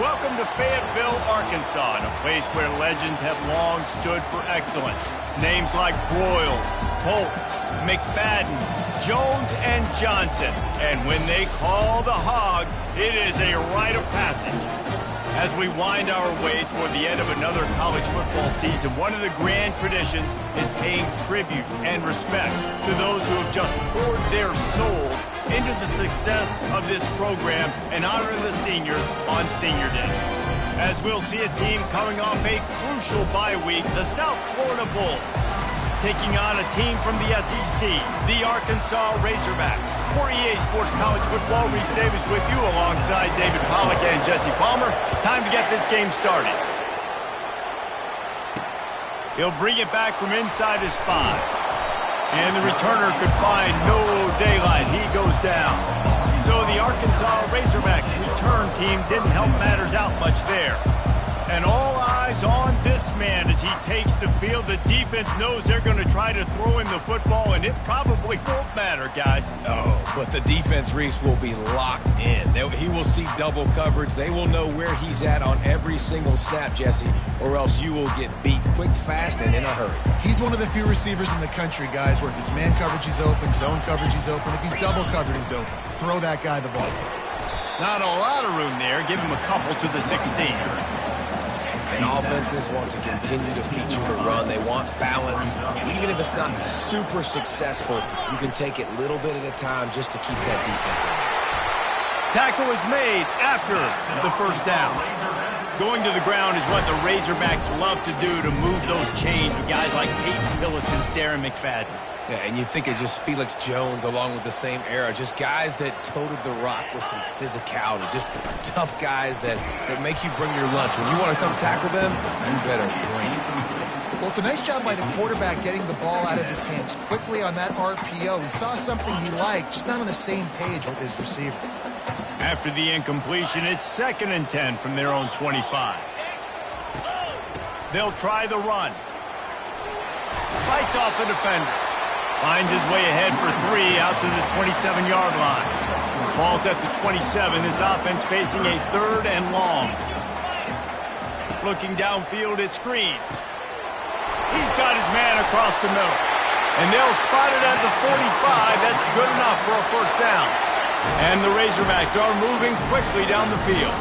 Welcome to Fayetteville, Arkansas, a place where legends have long stood for excellence. Names like Broyles, Holtz, McFadden, Jones, and Johnson. And when they call the Hogs, it is a rite of passage. As we wind our way toward the end of another college football season, one of the grand traditions is paying tribute and respect to those who have just poured their souls into the success of this program and honoring the seniors on Senior Day. As we'll see a team coming off a crucial bye week, the South Florida Bulls, taking on a team from the SEC, the Arkansas Razorbacks. For EA Sports College Football, Reese Davis with you alongside David Pollack and Jesse Palmer. Time to get this game started. He'll bring it back from inside his 5. And the returner could find no daylight. He goes down. So the Arkansas Razorbacks return team didn't help matters out much there. And all eyes on this man as he takes the field. The defense knows they're going to try to throw in the football, and it probably won't matter, guys. Oh, but the defense, Reese, will be locked in. He will see double coverage. They will know where he's at on every single snap, Jesse, or else you will get beat quick, fast, and in a hurry. He's one of the few receivers in the country, guys, where if it's man coverage, he's open, zone coverage, he's open. If he's double covered, he's open. Throw that guy the ball. Not a lot of room there. Give him a couple to the 16. And offenses want to continue to feature the run. They want balance. Even if it's not super successful, you can take it little bit at a time just to keep that defense honest. Tackle is made after the first down. Going to the ground is what the Razorbacks love to do to move those chains with guys like Peyton Hillis and Darren McFadden. Yeah, and you think of just Felix Jones along with the same era, just guys that toted the rock with some physicality, just tough guys that make you bring your lunch. When you want to come tackle them, you better bring it. Well, it's a nice job by the quarterback getting the ball out of his hands quickly on that RPO. He saw something he liked, just not on the same page with his receiver. After the incompletion, it's 2nd and 10 from their own 25. They'll try the run. Fights off the defender. Finds his way ahead for 3 out to the 27-yard line. Ball's at the 27. His offense facing a 3rd and long. Looking downfield, it's Green. He's got his man across the middle. And they'll spot it at the 45. That's good enough for a first down. And the Razorbacks are moving quickly down the field.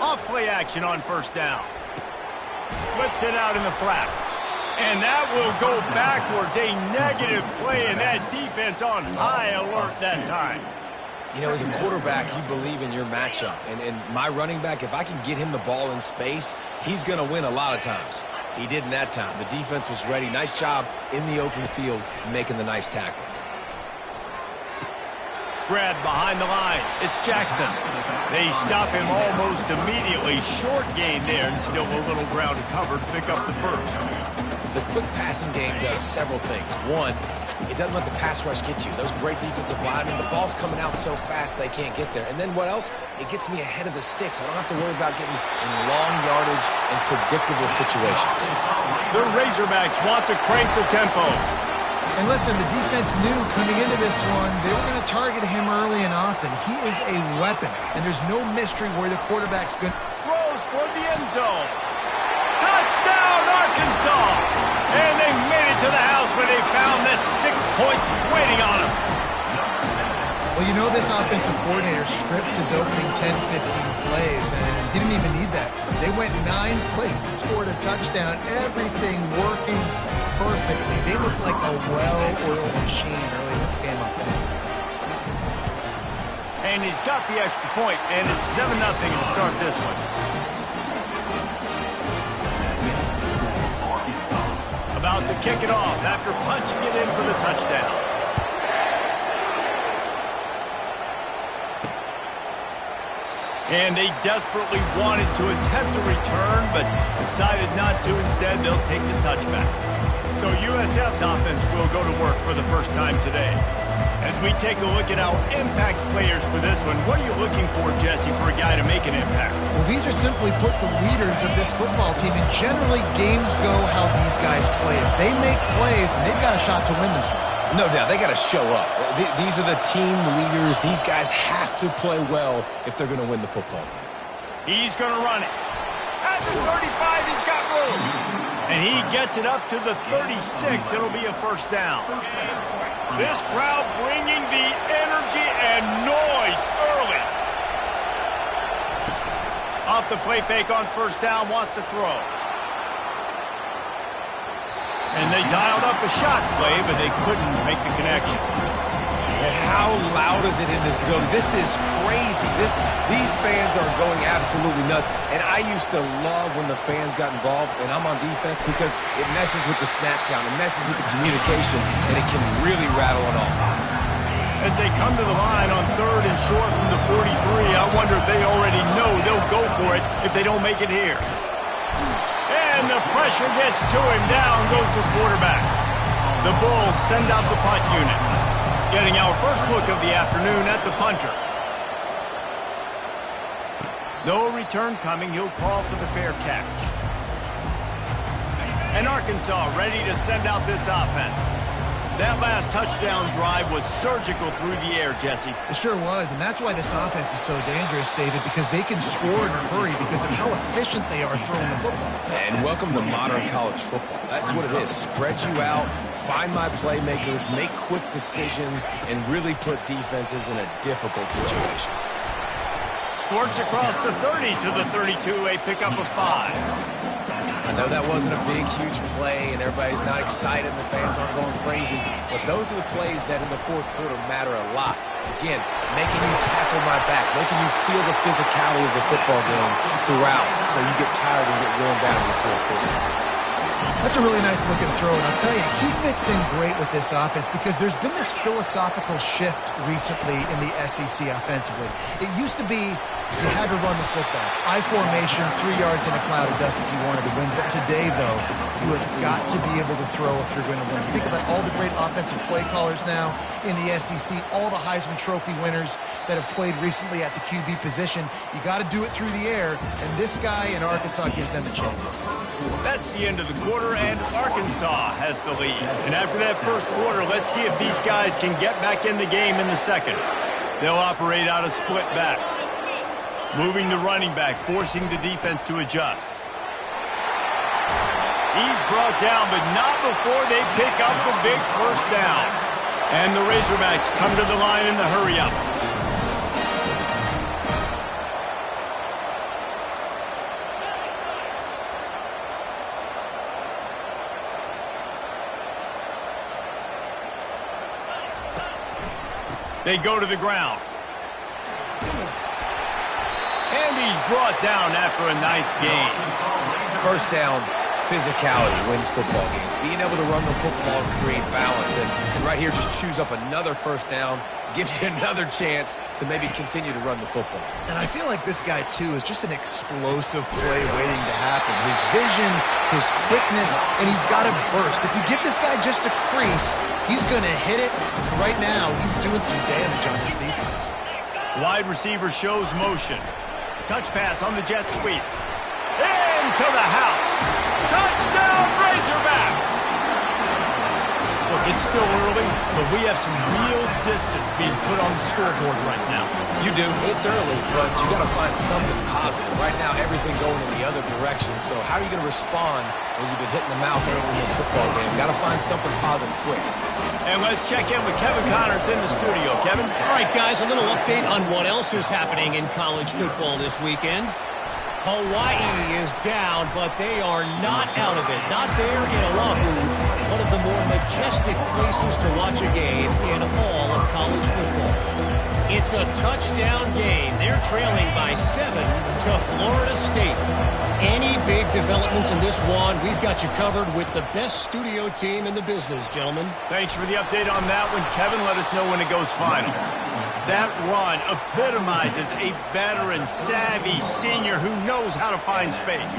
Off-play action on first down. Flips it out in the flat. And that will go backwards. A negative play, and that defense on high alert that time. You know, as a quarterback, you believe in your matchup. And my running back, if I can get him the ball in space, he's going to win a lot of times. He did in that time. The defense was ready. Nice job in the open field making the nice tackle. Grab behind the line. It's Jackson. They stop him almost immediately. Short gain there and still a little ground to cover to pick up the first. The quick passing game does several things. One, it doesn't let the pass rush get you. Those great defensive linemen, the ball's coming out so fast they can't get there. And then what else? It gets me ahead of the sticks. I don't have to worry about getting in long yardage and predictable situations. The Razorbacks want to crank the tempo. And listen, the defense knew coming into this one, they were going to target him early and often. He is a weapon, and there's no mystery where the quarterback's going. Throws toward the end zone. Touchdown, Arkansas! And they made it to the house where they found that 6 points waiting on them. Well, you know this offensive coordinator scripts his opening 10, 15 plays, and he didn't even need that. They went 9 plays and scored a touchdown. Everything working perfectly. They look like a well-oiled machine early in this game offensively. And he's got the extra point, and it's 7-0 to start this one. About to kick it off after punching it in for the touchdown. And they desperately wanted to attempt a return, but decided not to. Instead, they'll take the touchback. So USF's offense will go to work for the first time today. As we take a look at our impact players for this one, what are you looking for, Jesse, for a guy to make an impact? Well, these are simply put the leaders of this football team, and generally games go how these guys play. If they make plays, then they've got a shot to win this one. No doubt, they got to show up. These are the team leaders. These guys have to play well if they're going to win the football game. He's going to run it. At the 35, he's got room. And he gets it up to the 36. It'll be a first down. This crowd bringing the energy and noise early. Off the play fake on first down, wants to throw. And they dialed up a shot play, but they couldn't make the connection. And how loud is it in this building? This is crazy. These fans are going absolutely nuts. And I used to love when the fans got involved, and I'm on defense, because it messes with the snap count, it messes with the communication, and it can really rattle an offense. As they come to the line on 3rd and short from the 43, I wonder if they already know they'll go for it if they don't make it here. And the pressure gets to him. Down goes the quarterback. The Bulls send out the punt unit. Getting our first look of the afternoon at the punter. No return coming. He'll call for the fair catch. And Arkansas ready to send out this offense. That last touchdown drive was surgical through the air, Jesse. It sure was, and that's why this offense is so dangerous, David, because they can score in a hurry because of how efficient they are throwing the football. And welcome to modern college football. That's what it is. Spread you out, find my playmakers, make quick decisions, and really put defenses in a difficult situation. Squirts across the 30 to the 32, a pickup of 5. I know that wasn't a big, huge play, and everybody's not excited, and the fans aren't going crazy, but those are the plays that in the fourth quarter matter a lot. Again, making you tackle my back, making you feel the physicality of the football game throughout, so you get tired and get worn down in the fourth quarter. That's a really nice looking throw, and I'll tell you, he fits in great with this offense because there's been this philosophical shift recently in the SEC offensively. It used to be you had to run the football. I formation, 3 yards in a cloud of dust if you wanted to win. But today, though, you have got to be able to throw if you're going to win. Think about all the great offensive play callers now in the SEC, all the Heisman Trophy winners that have played recently at the QB position. You got to do it through the air, and this guy in Arkansas gives them a chance. That's the end of the quarter, and Arkansas has the lead. And after that first quarter, let's see if these guys can get back in the game in the second. They'll operate out of split backs. Moving the running back, forcing the defense to adjust. He's brought down, but not before they pick up the big first down. And the Razorbacks come to the line in the hurry-up. They go to the ground. And he's brought down after a nice gain. First down, physicality wins football games. Being able to run the football and create balance. And right here, just choose up another first down, gives you another chance to maybe continue to run the football. And I feel like this guy, too, is just an explosive play waiting to happen. His vision, his quickness, and he's got to burst. If you give this guy just a crease, he's going to hit it. Right now, he's doing some damage on this defense. Wide receiver shows motion. Touch pass on the jet sweep. Into the house. Touchdown, Razorbacks! Look, it's still early, but we have some real distance being put on the scoreboard right now. You do. It's early, but you got to find something positive. Right now, everything going in the other direction. So how are you going to respond when you've been hitting the mouth early in this football game? Got to find something positive quick. And let's check in with Kevin Connors in the studio. Kevin? All right, guys, a little update on what else is happening in college football this weekend. Hawaii is down, but they are not out of it. Not there in Oahu, one of the more majestic places to watch a game in all of college football. It's a touchdown game. They're trailing by 7 to Florida State. Any big developments in this one, we've got you covered with the best studio team in the business, gentlemen. Thanks for the update on that one, Kevin. Let us know when it goes final. That run epitomizes a veteran, savvy senior who knows how to find space.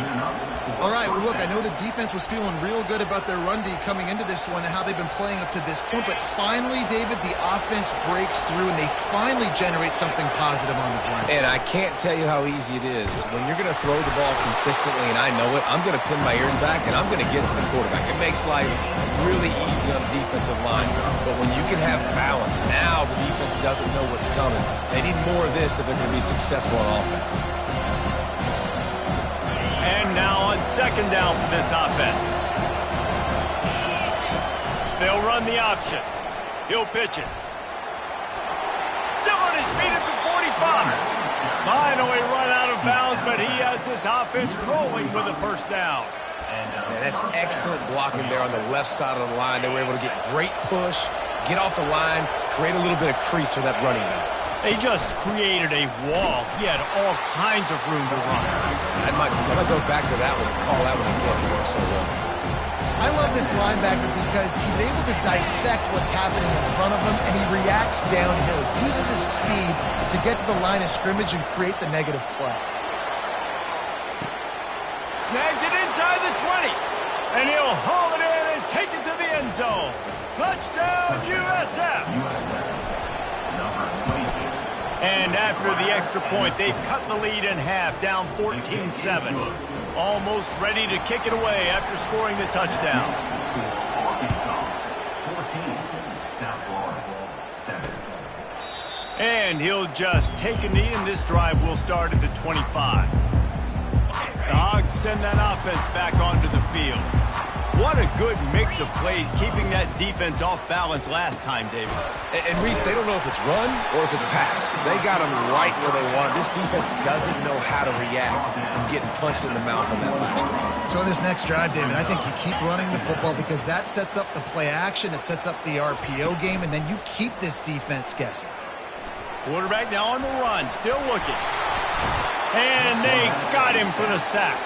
All right, well, look, I know the defense was feeling real good about their run D coming into this one and how they've been playing up to this point, but finally, David, the offense breaks through and they finally generate something positive on the ground. And I can't tell you how easy it is. When you're going to throw the ball consistently, and I know it, I'm going to pin my ears back and I'm going to get to the quarterback. It makes life really easy on the defensive line. But when you can have balance, now the defense doesn't know what's coming. They need more of this if they're going to be successful on offense. And now on second down for this offense. They'll run the option. He'll pitch it. Still on his feet at the 45. Finally run out of bounds, but he has this offense rolling with a first down. Man, that's excellent blocking there on the left side of the line. They were able to get great push, get off the line, create a little bit of crease for that running back. They just created a wall. He had all kinds of room to run. I might go back to that one and call that one again. It worked so well. I love this linebacker because he's able to dissect what's happening in front of him, and he reacts downhill. He uses his speed to get to the line of scrimmage and create the negative play. Snags it inside the 20. And he'll haul it in and take it to the end zone. Touchdown, USF. And after the extra point, they've cut the lead in half, down 14-7. Almost ready to kick it away after scoring the touchdown. And he'll just take a knee, and this drive will start at the 25. The Hogs send that offense back onto the field. What a good mix of plays, keeping that defense off balance last time, David. And Reese, they don't know if it's run or if it's pass. They got them right where they want them. This defense doesn't know how to react from getting punched in the mouth on that last drive. So in this next drive, David, I think you keep running the football because that sets up the play action, it sets up the RPO game, and then you keep this defense guessing. Quarterback now on the run, still looking. And they got him for the sack.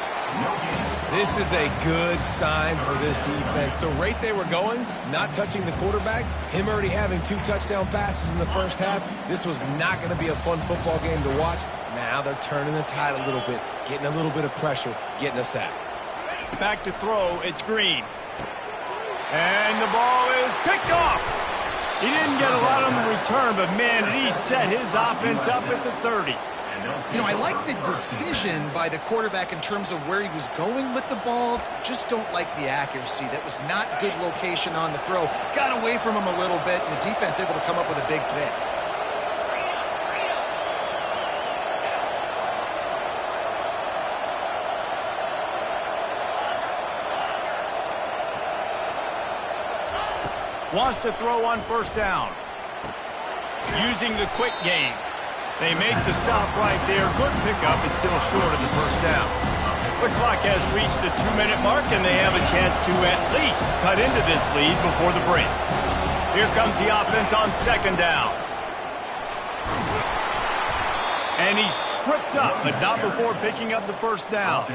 This is a good sign for this defense. The rate they were going, not touching the quarterback, him already having 2 touchdown passes in the first half, this was not going to be a fun football game to watch. Now they're turning the tide a little bit, getting a little bit of pressure, getting a sack. Back to throw, it's Green. And the ball is picked off. He didn't get a lot on the return, but man, did he set his offense up at the 30. You know, I like the decision by the quarterback in terms of where he was going with the ball. Just don't like the accuracy. That was not good location on the throw. Got away from him a little bit, and the defense able to come up with a big pick. Wants to throw on first down. Using the quick game. They make the stop right there. Good pickup. It's still short of the first down. The clock has reached the 2-minute mark, and they have a chance to at least cut into this lead before the break. Here comes the offense on second down. And he's tripped up, but not before picking up the first down.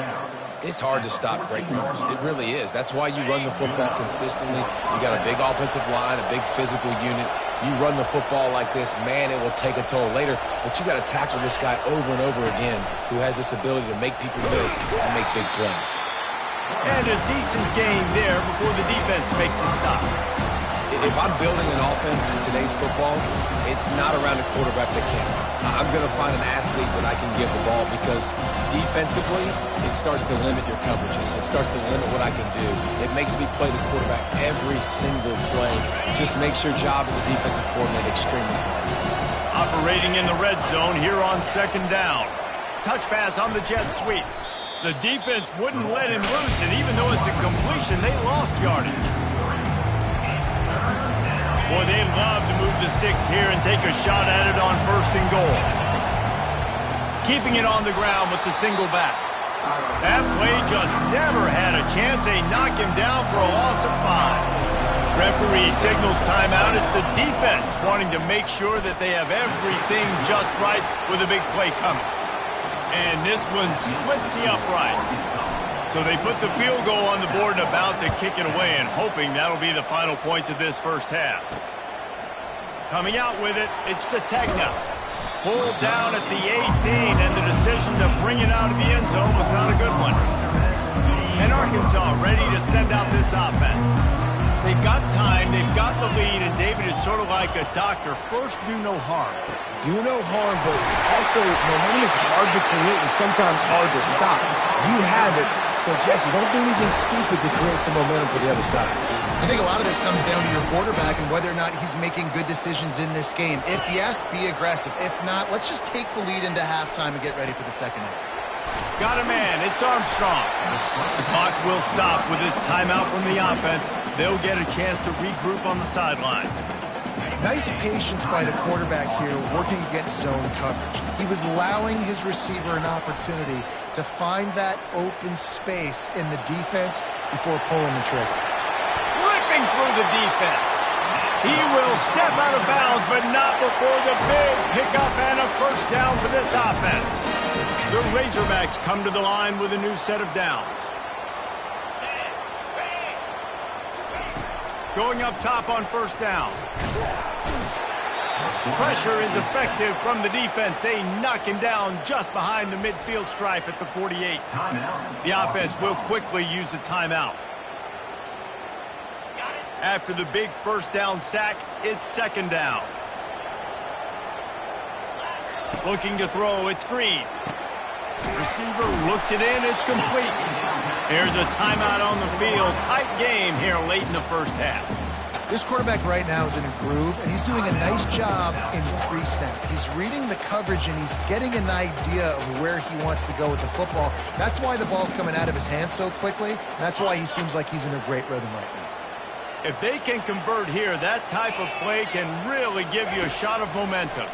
It's hard to stop great runners. It really is. That's why you run the football consistently. You got a big offensive line, a big physical unit. You run the football like this, man, it will take a toll later. But you got to tackle this guy over and over again who has this ability to make people miss and make big plays. And a decent game there before the defense makes the stop. If I'm building an offense in today's football, it's not around a quarterback that can. I'm going to find an athlete that I can give the ball because defensively, it starts to limit your coverages. It starts to limit what I can do. It makes me play the quarterback every single play. Just makes your job as a defensive coordinator extremely hard. Operating in the red zone here on second down. Touch pass on the jet sweep. The defense wouldn't let him loose, and even though it's a completion, they lost yardage. Boy, they'd love to move the sticks here and take a shot at it on first and goal. Keeping it on the ground with the single back. That play just never had a chance. They knock him down for a loss of 5. Referee signals timeout. It's the defense wanting to make sure that they have everything just right with a big play coming. And this one splits the uprights. So they put the field goal on the board and about to kick it away, and hoping that'll be the final point of this first half. Coming out with it, it's Sategna. Pulled down at the 18, and the decision to bring it out of the end zone was not a good one. And Arkansas ready to send out this offense. They've got time, they've got the lead, and David is sort of like a doctor. First, do no harm. Do no harm, but also momentum is hard to create and sometimes hard to stop. You have it, so Jesse, don't do anything stupid to create some momentum for the other side. I think a lot of this comes down to your quarterback and whether or not he's making good decisions in this game. If yes, be aggressive. If not, let's just take the lead into halftime and get ready for the second half. Got a man, it's Armstrong. The clock will stop with this timeout from the offense. They'll get a chance to regroup on the sideline. Nice patience by the quarterback here working against zone coverage. He was allowing his receiver an opportunity to find that open space in the defense before pulling the trigger. Ripping through the defense. He will step out of bounds, but not before the big pickup and a first down for this offense. The Razorbacks come to the line with a new set of downs. Going up top on first down. Pressure is effective from the defense. They knock him down just behind the midfield stripe at the 48. The offense will quickly use a timeout. After the big first down sack, it's second down. Looking to throw, it's Green. Receiver looks it in, it's complete. Here's a timeout on the field. Tight game here late in the first half. This quarterback right now is in a groove, and he's doing a nice job in pre-snap. He's reading the coverage, and he's getting an idea of where he wants to go with the football. That's why the ball's coming out of his hands so quickly. That's why he seems like he's in a great rhythm right now. If they can convert here, that type of play can really give you a shot of momentum.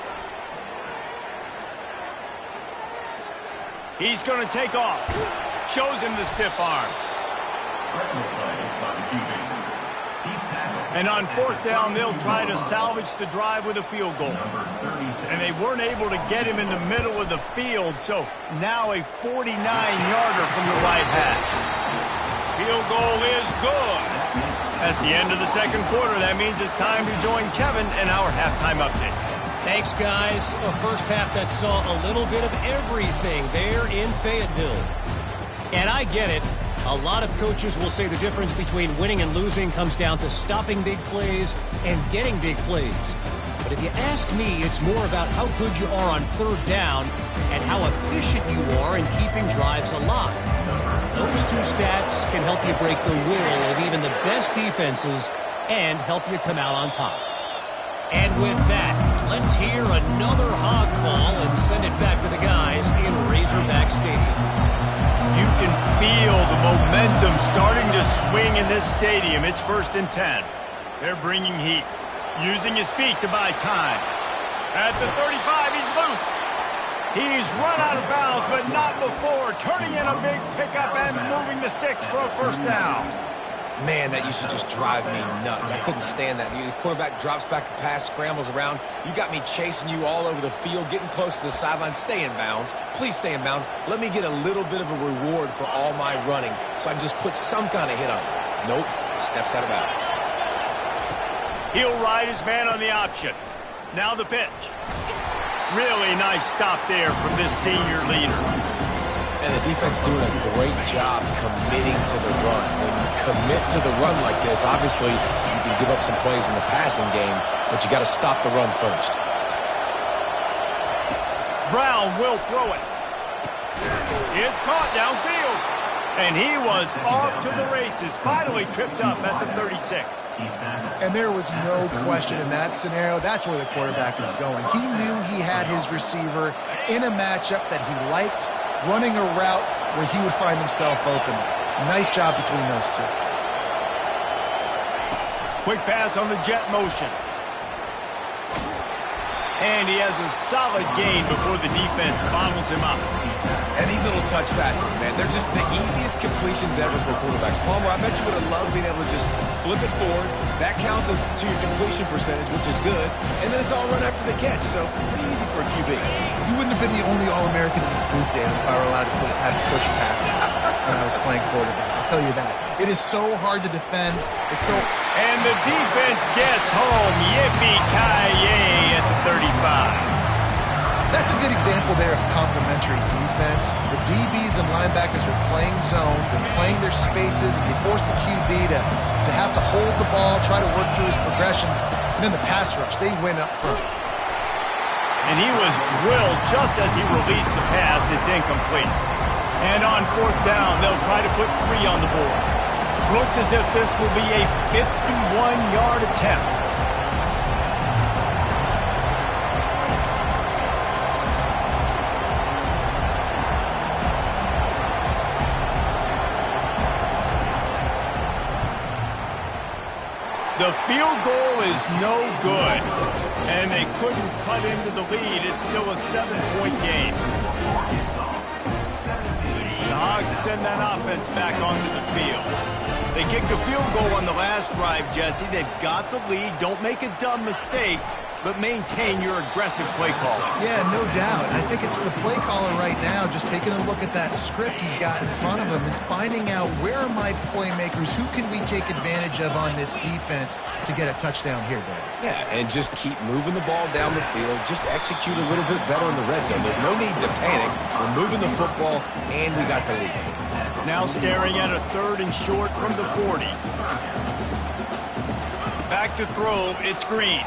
He's going to take off. Shows him the stiff arm. And on fourth down, they'll try to salvage the drive with a field goal. And they weren't able to get him in the middle of the field, so now a 49-yarder from the right hash. Field goal is good. That's the end of the second quarter. That means it's time to join Kevin in our halftime update. Thanks, guys. A first half that saw a little bit of everything there in Fayetteville. And I get it. A lot of coaches will say the difference between winning and losing comes down to stopping big plays and getting big plays. But if you ask me, it's more about how good you are on third down and how efficient you are in keeping drives alive. Those two stats can help you break the will of even the best defenses and help you come out on top. And with that, let's hear another hog call and send it back to the guys in Razorback Stadium. You can feel the momentum starting to swing in this stadium. It's 1st and 10. They're bringing heat, using his feet to buy time. At the 35, he's loose. He's run out of bounds, but not before turning in a big pickup and moving the sticks for a first down. Man, that used to just drive me nuts. I couldn't stand that. The quarterback drops back to pass, scrambles around. You got me chasing you all over the field, getting close to the sideline. Stay in bounds. Please stay in bounds. Let me get a little bit of a reward for all my running so I can just put some kind of hit on it. Nope. Steps out of bounds. He'll ride his man on the option. Now the pitch. Really nice stop there from this senior leader. And the defense doing a great job committing to the run. When you commit to the run like this, obviously you can give up some plays in the passing game, but you got to stop the run first. Brown will throw it. It's caught downfield. And he was off to the races, finally tripped up at the 36. And there was no question in that scenario. That's where the quarterback was going. He knew he had his receiver in a matchup that he liked, running a route where he would find himself open. Nice job between those two. Quick pass on the jet motion. And he has a solid gain before the defense bottles him up. And these little touch passes, man, they're just the easiest completions ever for quarterbacks. Palmer, I bet you would have loved being able to just flip it forward. That counts as to your completion percentage, which is good. And then it's all run after the catch, so pretty easy for a QB. You wouldn't have been the only All-American in this booth, Dan, if I were allowed to have push passes when I was playing quarterback. I'll tell you that. It is so hard to defend. It's so... And the defense gets home. Yippee-ki-yay at the 35. That's a good example there of complementary defense. The DBs and linebackers are playing zone. They're playing their spaces, and they force the QB to have to hold the ball, try to work through his progressions. And then the pass rush, they win up front. And he was drilled just as he released the pass. It's incomplete. And on fourth down, they'll try to put 3 on the board. Looks as if this will be a 51-yard attempt. The field goal is no good, and they couldn't cut into the lead. It's still a 7-point game. The Hogs send that offense back onto the field. They kicked a field goal on the last drive, Jesse. They've got the lead. Don't make a dumb mistake, but maintain your aggressive play call. Yeah, no doubt. I think it's the play caller right now just taking a look at that script he's got in front of him and finding out where are my playmakers, who can we take advantage of on this defense to get a touchdown here, Dave. Yeah, and just keep moving the ball down the field. Just execute a little bit better in the red zone. There's no need to panic. We're moving the football, and we got the lead. Now staring at a 3rd and short from the 40. Back to throw, it's Green.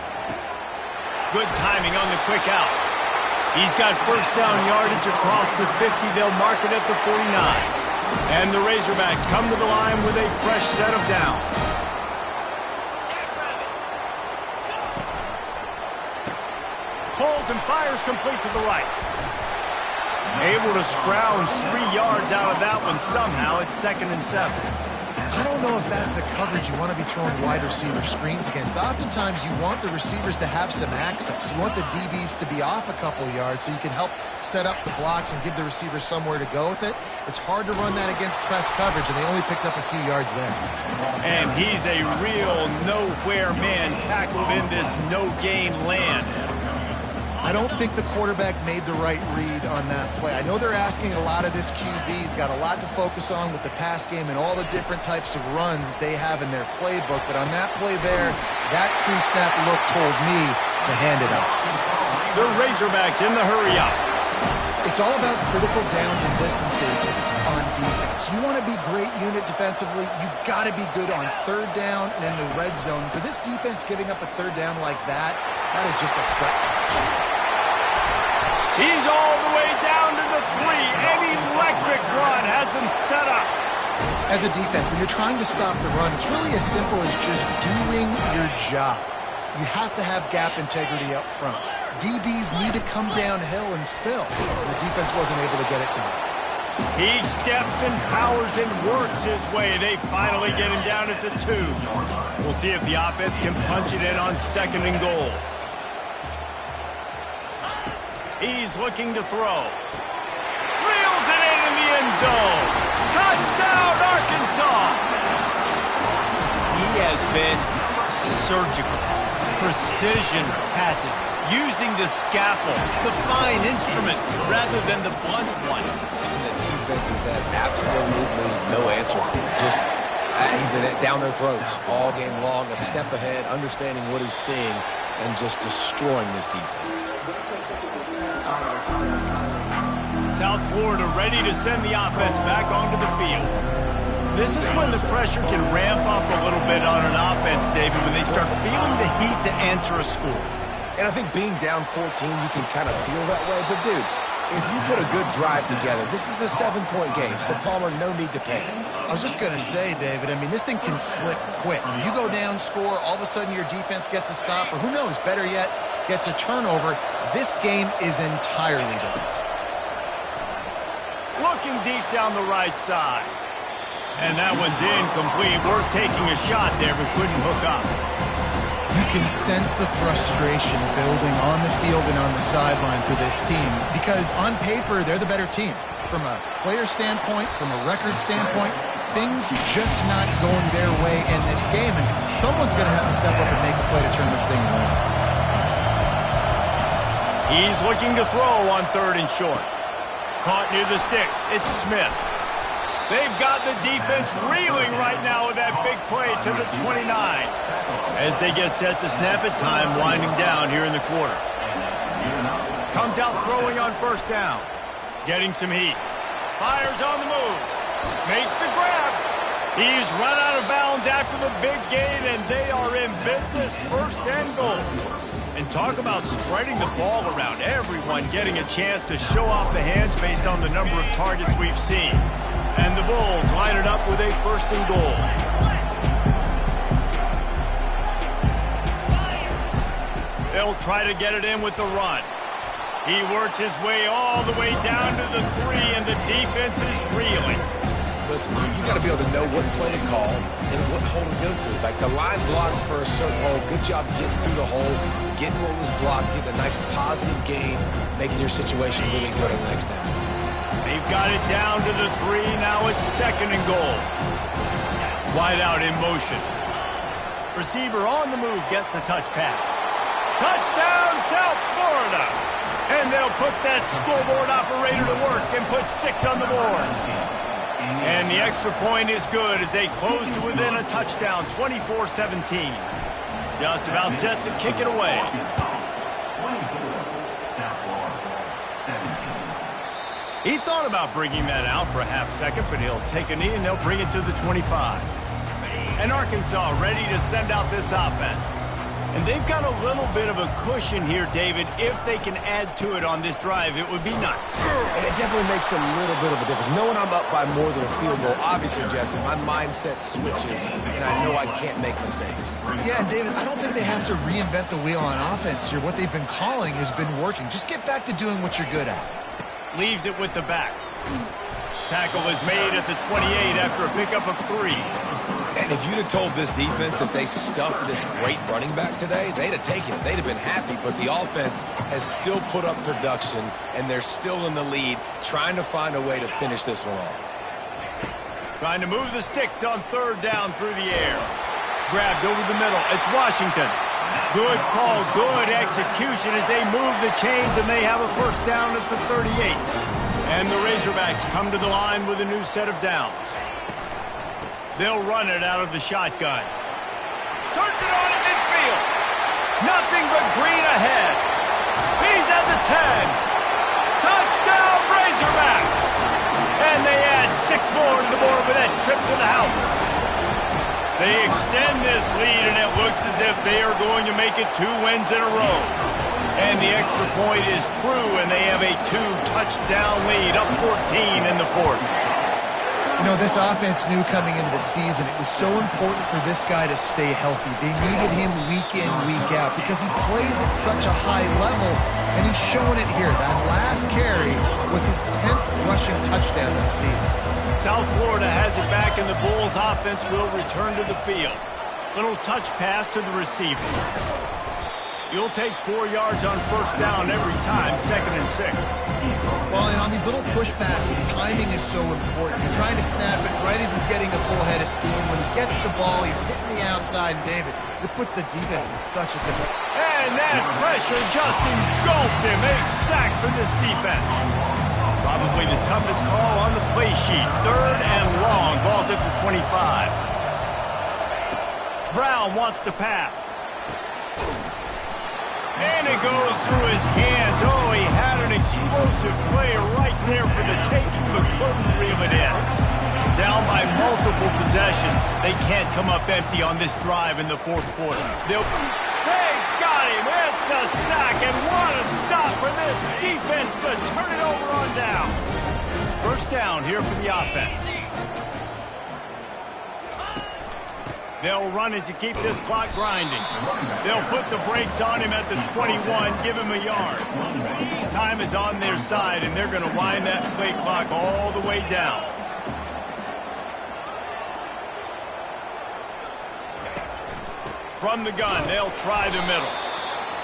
Good timing on the quick out. He's got first down yardage across the 50. They'll mark it at the 49. And the Razorbacks come to the line with a fresh set of downs. Holds and fires complete to the right. Able to scrounge 3 yards out of that one somehow. It's 2nd and 7. I don't know if that's the coverage you want to be throwing wide receiver screens against. Oftentimes, you want the receivers to have some access. You want the DBs to be off a couple yards so you can help set up the blocks and give the receivers somewhere to go with it. It's hard to run that against press coverage, and they only picked up a few yards there. And he's a real nowhere man tackled in this no-gain land. I don't think the quarterback made the right read on that play. I know they're asking a lot of this QB. He's got a lot to focus on with the pass game and all the different types of runs that they have in their playbook. But on that play there, that pre-snap look told me to hand it off. The Razorbacks in the hurry up. It's all about critical downs and distances on defense. You want to be great unit defensively, you've got to be good on 3rd down and in the red zone. For this defense giving up a 3rd down like that, that is just a gut punch. He's all the way down to the 3. An electric run has him set up. As a defense, when you're trying to stop the run, it's really as simple as just doing your job. You have to have gap integrity up front. DBs need to come downhill and fill. The defense wasn't able to get it done. He steps and powers and works his way. They finally get him down at the 2. We'll see if the offense can punch it in on 2nd and goal. He's looking to throw. Reels it in the end zone. Touchdown, Arkansas! He has been surgical. Precision passes. Using the scalpel, the fine instrument, rather than the blunt one. And the defense has had absolutely no answer for him. Just, he's been down their throats all game long, a step ahead, understanding what he's seeing, and just destroying this defense. South Florida ready to send the offense back onto the field. This is when the pressure can ramp up a little bit on an offense, David, when they start feeling the heat to answer a score. And I think being down 14, you can kind of feel that way. But, dude, if you put a good drive together, this is a 7-point game, so Palmer, no need to panic. I was just going to say, David, I mean, this thing can flip quick. You go down, score, all of a sudden your defense gets a stop, or who knows, better yet, gets a turnover. This game is entirely different. Looking deep down the right side. And that one's incomplete. Worth taking a shot there, but couldn't hook up. You can sense the frustration building on the field and on the sideline for this team because on paper, they're the better team. From a player standpoint, from a record standpoint, things just not going their way in this game, and someone's going to have to step up and make a play to turn this thing around. He's looking to throw on 3rd and short. Caught near the sticks. It's Smith. They've got the defense reeling right now with that big play to the 29. As they get set to snap it, time winding down here in the quarter. Comes out throwing on first down. Getting some heat. Fires on the move. Makes the grab. He's run out of bounds after the big gain, and they are in business, first and goal. And talk about spreading the ball around. Everyone getting a chance to show off the hands based on the number of targets we've seen. And the Bulls line it up with a first and goal. They'll try to get it in with the run. He works his way all the way down to the 3, and the defense is reeling. Listen, you got to be able to know what play to call and what hole to go through. Like the line blocks for a certain hole. Good job getting through the hole, getting what was blocked, getting a nice positive gain, making your situation really good on the next down. They've got it down to the 3. Now it's second and goal. Wide out in motion. Receiver on the move gets the touch pass. Touchdown, South Florida! And they'll put that scoreboard operator to work and put 6 on the board. And the extra point is good as they close to within a touchdown, 24-17. Just about set to kick it away. He thought about bringing that out for a half second, but he'll take a knee and they'll bring it to the 25. And Arkansas ready to send out this offense. And they've got a little bit of a cushion here, David. If they can add to it on this drive, it would be nice. And it definitely makes a little bit of a difference. Knowing I'm up by more than a field goal, obviously, Jesse, my mindset switches, and I know I can't make mistakes. Yeah, and David, I don't think they have to reinvent the wheel on offense here. What they've been calling has been working. Just get back to doing what you're good at. Leaves it with the back. Tackle is made at the 28 after a pickup of 3. And if you'd have told this defense that they stuffed this great running back today, they'd have taken it. They'd have been happy, but the offense has still put up production, and they're still in the lead, trying to find a way to finish this one off. Trying to move the sticks on third down through the air. Grabbed over the middle. It's Washington. Good call, good execution as they move the chains, and they have a first down at the 38. And the Razorbacks come to the line with a new set of downs. They'll run it out of the shotgun. Turns it on at midfield. Nothing but green ahead. He's at the 10. Touchdown, Razorbacks. And they add 6 more to the board with that trip to the house. They extend this lead, and it looks as if they are going to make it 2 wins in a row. And the extra point is true, and they have a 2-touchdown lead, up 14 in the 4th. You know, this offense knew coming into the season it was so important for this guy to stay healthy. They needed him week in, week out because he plays at such a high level, and he's showing it here. That last carry was his 10th rushing touchdown of the season. South Florida has it back, and the Bulls offense will return to the field. Little touch pass to the receiver. You'll take 4 yards on first down every time, 2nd and 6. Well, and on these little push passes, timing is so important. You're trying to snap it right as he's getting a full head of steam. When he gets the ball, he's hitting the outside, and David, it puts the defense in such a different... And that pressure just engulfed him. A sack for this defense. Probably the toughest call on the play sheet. 3rd and long. Ball's at the 25. Brown wants to pass. And it goes through his hands. Oh, he had an explosive play right there for the taking, but couldn't reel it in. Down by multiple possessions. They can't come up empty on this drive in the 4th quarter. They got him. It's a sack, and what a stop for this defense to turn it over on down. First down here for the offense. They'll run it to keep this clock grinding. They'll put the brakes on him at the 21, give him a yard. Time is on their side, and they're going to wind that play clock all the way down. From the gun, they'll try the middle.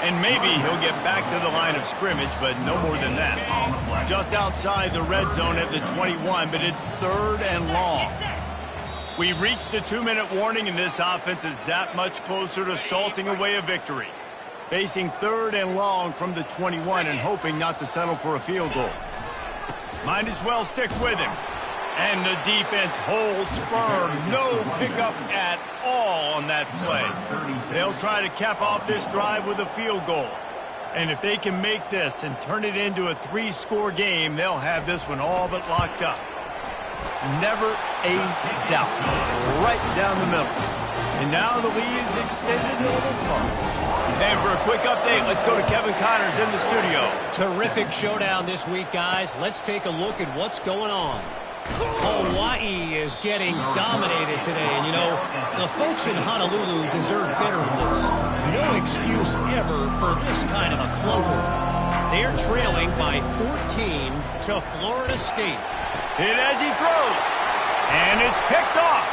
And maybe he'll get back to the line of scrimmage, but no more than that. Just outside the red zone at the 21, but it's 3rd and long. We've reached the 2-minute warning, and this offense is that much closer to salting away a victory. Facing 3rd and long from the 21 and hoping not to settle for a field goal. Might as well stick with him. And the defense holds firm. No pickup at all on that play. They'll try to cap off this drive with a field goal. And if they can make this and turn it into a 3-score game, they'll have this one all but locked up. Never a doubt. Right down the middle. And now the lead is extended a little further. And for a quick update, let's go to Kevin Connors in the studio. Terrific showdown this week, guys. Let's take a look at what's going on. Hawaii is getting dominated today. And, you know, the folks in Honolulu deserve better than this. No excuse ever for this kind of a clunker. They're trailing by 14 to Florida State. Hit as he throws. And it's picked off.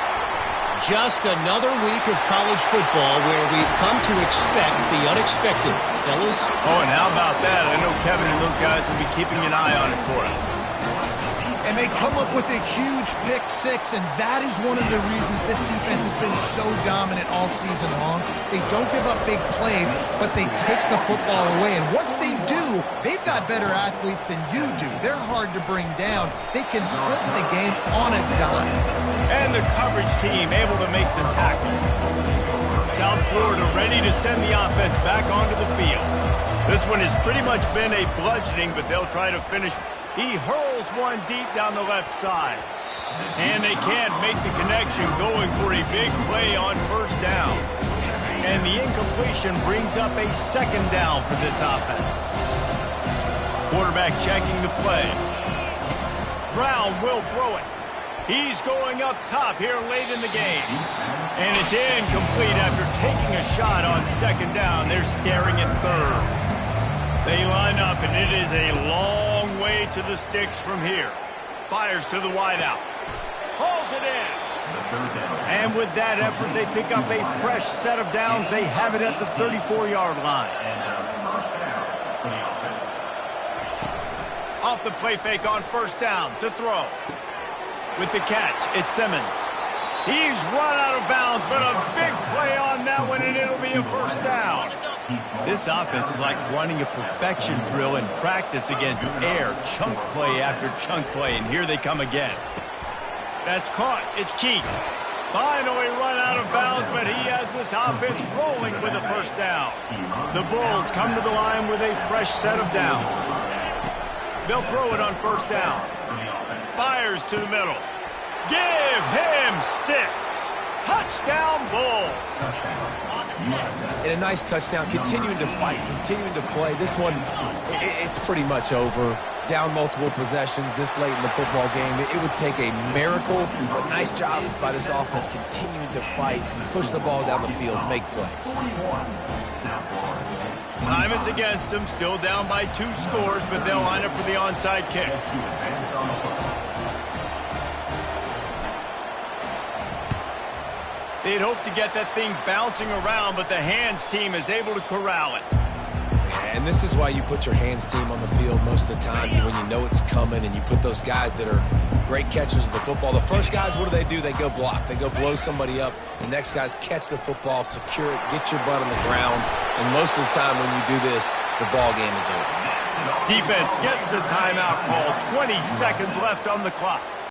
Just another week of college football where we've come to expect the unexpected, fellas. Oh, and how about that? I know Kevin and those guys will be keeping an eye on it for us. And they come up with a huge pick six, and that is one of the reasons this defense has been so dominant all season long. They don't give up big plays, but they take the football away. And once they do, they've got better athletes than you do. They're hard to bring down. They can flip the game on a dime. And the coverage team able to make the tackle. South Florida ready to send the offense back onto the field. This one has pretty much been a bludgeoning, but they'll try to finish. He hurls one deep down the left side. And they can't make the connection, going for a big play on first down. And the incompletion brings up a second down for this offense. Quarterback checking the play. Brown will throw it. He's going up top here late in the game. And it's incomplete after taking a shot on second down. They're staring at third. They line up, and it is a long way to the sticks from here. Fires to the wideout. Hauls it in. And with that effort, they pick up a fresh set of downs. They have it at the 34-yard line. Off the play fake on first down to throw. With the catch, it's Simmons. He's run out of bounds, but a big play on that one, and it'll be a first down. This offense is like running a perfection drill in practice against air. Chunk play after chunk play, and here they come again. That's caught. It's Keith. Finally run out of bounds, but he has this offense rolling with a first down. The Bulls come to the line with a fresh set of downs. They'll throw it on first down. Fires to the middle. Give him 6. Touchdown, Bulls. And a nice touchdown, continuing to fight, continuing to play. This one, it's pretty much over. Down multiple possessions this late in the football game. It would take a miracle, but nice job by this offense continuing to fight, push the ball down the field, make plays. Time is against them, still down by 2 scores, but they'll line up for the onside kick. They'd hope to get that thing bouncing around, but the hands team is able to corral it. And this is why you put your hands team on the field most of the time, when you know it's coming, and you put those guys that are great catchers of the football. The first guys, what do? They go block. They go blow somebody up. The next guys catch the football, secure it, get your butt on the ground. And most of the time when you do this, the ball game is over. Defense gets the timeout call. 20 seconds left on the clock.